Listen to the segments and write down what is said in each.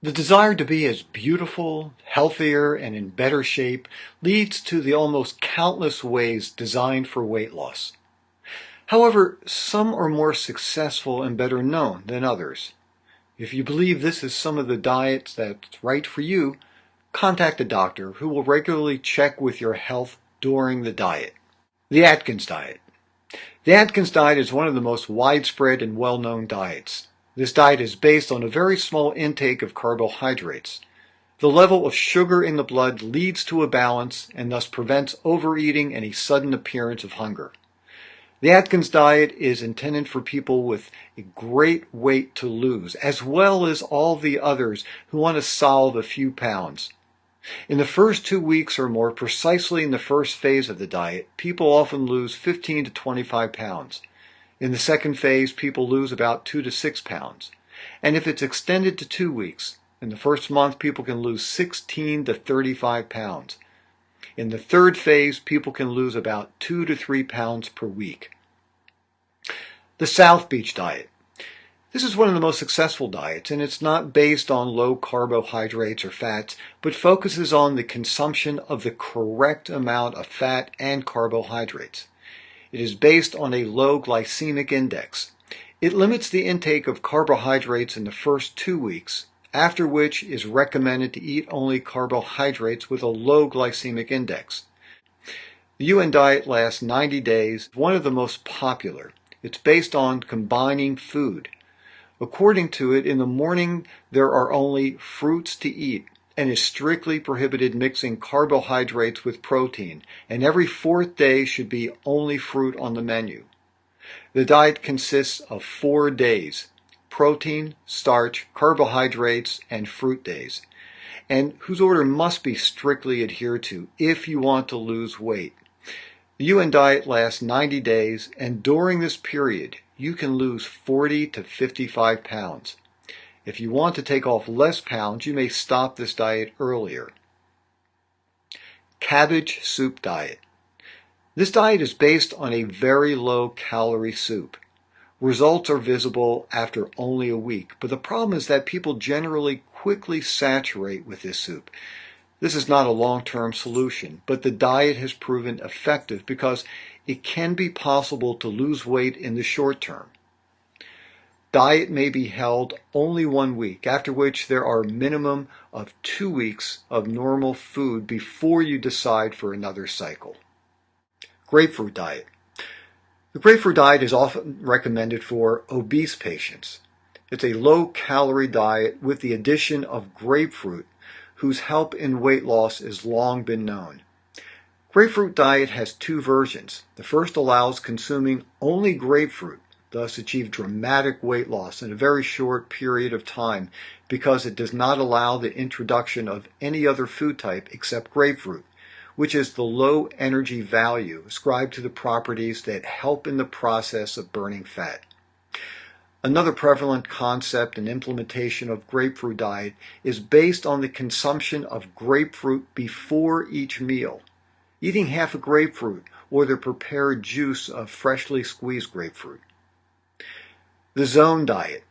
The desire to be as beautiful, healthier, and in better shape leads to the almost countless ways designed for weight loss. However, some are more successful and better known than others. If you believe this is some of the diets that's right for you, contact a doctor who will regularly check with your health during the diet. The Atkins diet. The Atkins diet is one of the most widespread and well-known diets. This diet is based on a very small intake of carbohydrates. The level of sugar in the blood leads to a balance and thus prevents overeating and a sudden appearance of hunger. The Atkins diet is intended for people with a great weight to lose, as well as all the others who want to solve a few pounds. In the first 2 weeks or more, precisely in the first phase of the diet, people often lose 15 to 25 pounds. In the second phase, people lose about 2 to 6 pounds. And if it's extended to 2 weeks, in the first month, people can lose 16 to 35 pounds. In the third phase, people can lose about 2 to 3 pounds per week. The South Beach diet. This is one of the most successful diets, and it's not based on low carbohydrates or fats, but focuses on the consumption of the correct amount of fat and carbohydrates. It is based on a low glycemic index. It limits the intake of carbohydrates in the first 2 weeks, after which is recommended to eat only carbohydrates with a low glycemic index. The UN diet lasts 90 days, one of the most popular. It's based on combining food. According to it, in the morning there are only fruits to eat, and is strictly prohibited mixing carbohydrates with protein, and every fourth day should be only fruit on the menu. The diet consists of 4 days: protein, starch, carbohydrates, and fruit days, and whose order must be strictly adhered to if you want to lose weight. The UN diet lasts 90 days, and during this period, you can lose 40 to 55 pounds. If you want to take off less pounds, you may stop this diet earlier. Cabbage soup diet. This diet is based on a very low calorie soup. Results are visible after only a week, but the problem is that people generally quickly saturate with this soup. This is not a long-term solution, but the diet has proven effective because it can be possible to lose weight in the short term. Diet may be held only 1 week, after which there are a minimum of 2 weeks of normal food before you decide for another cycle. Grapefruit diet. The grapefruit diet is often recommended for obese patients. It's a low-calorie diet with the addition of grapefruit, whose help in weight loss has long been known. Grapefruit diet has 2 versions. The first allows consuming only grapefruit, thus achieve dramatic weight loss in a very short period of time because it does not allow the introduction of any other food type except grapefruit, which is the low energy value ascribed to the properties that help in the process of burning fat. Another prevalent concept and implementation of grapefruit diet is based on the consumption of grapefruit before each meal. Eating half a grapefruit or the prepared juice of freshly squeezed grapefruit. The Zone diet.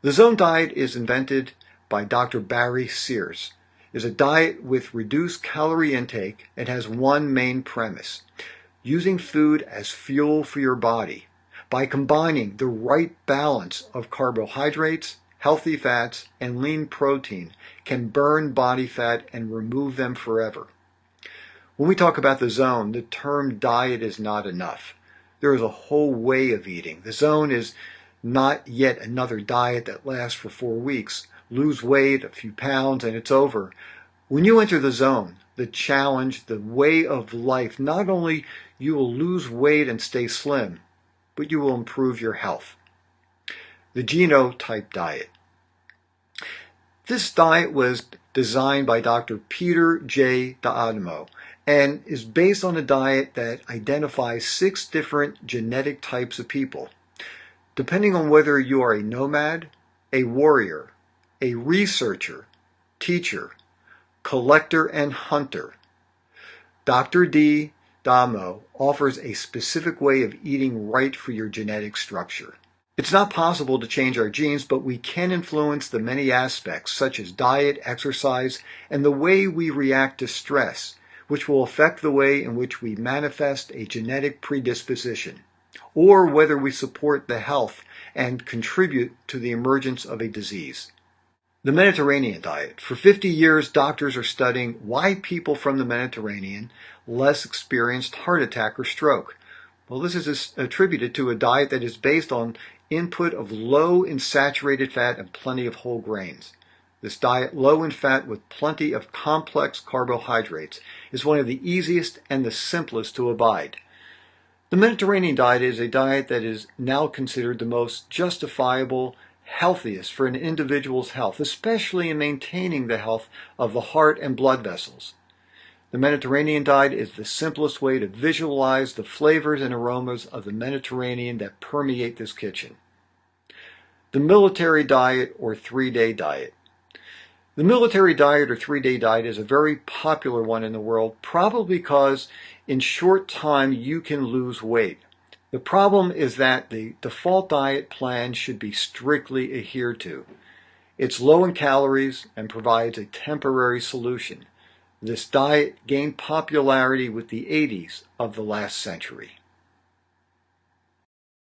The Zone diet is invented by Dr. Barry Sears. It is a diet with reduced calorie intake and has one main premise: using food as fuel for your body. By combining the right balance of carbohydrates, healthy fats, and lean protein, can burn body fat and remove them forever. When we talk about the zone, the term diet is not enough. There is a whole way of eating. The zone is not yet another diet that lasts for 4 weeks. Lose weight, a few pounds, and it's over. When you enter the zone, the challenge, the way of life, not only you will lose weight and stay slim, but you will improve your health. The genotype diet. This diet was designed by Dr. Peter J. D'Adamo and is based on a diet that identifies 6 different genetic types of people. Depending on whether you are a nomad, a warrior, a researcher, teacher, collector, and hunter, Dr. D'Adamo offers a specific way of eating right for your genetic structure. It's not possible to change our genes, but we can influence the many aspects, such as diet, exercise, and the way we react to stress, which will affect the way in which we manifest a genetic predisposition, or whether we support the health and contribute to the emergence of a disease. The Mediterranean diet. For 50 years, doctors are studying why people from the Mediterranean less experienced heart attack or stroke. Well, this is attributed to a diet that is based on input of low in saturated fat and plenty of whole grains. This diet, low in fat with plenty of complex carbohydrates, is one of the easiest and the simplest to abide. The Mediterranean diet is a diet that is now considered the most justifiable, healthiest for an individual's health, especially in maintaining the health of the heart and blood vessels. The Mediterranean diet is the simplest way to visualize the flavors and aromas of the Mediterranean that permeate this kitchen. The military diet or 3-day diet. The military diet or 3-day diet is a very popular one in the world, probably because in short time you can lose weight. The problem is that the default diet plan should be strictly adhered to. It's low in calories and provides a temporary solution. This diet gained popularity with the 80s of the last century.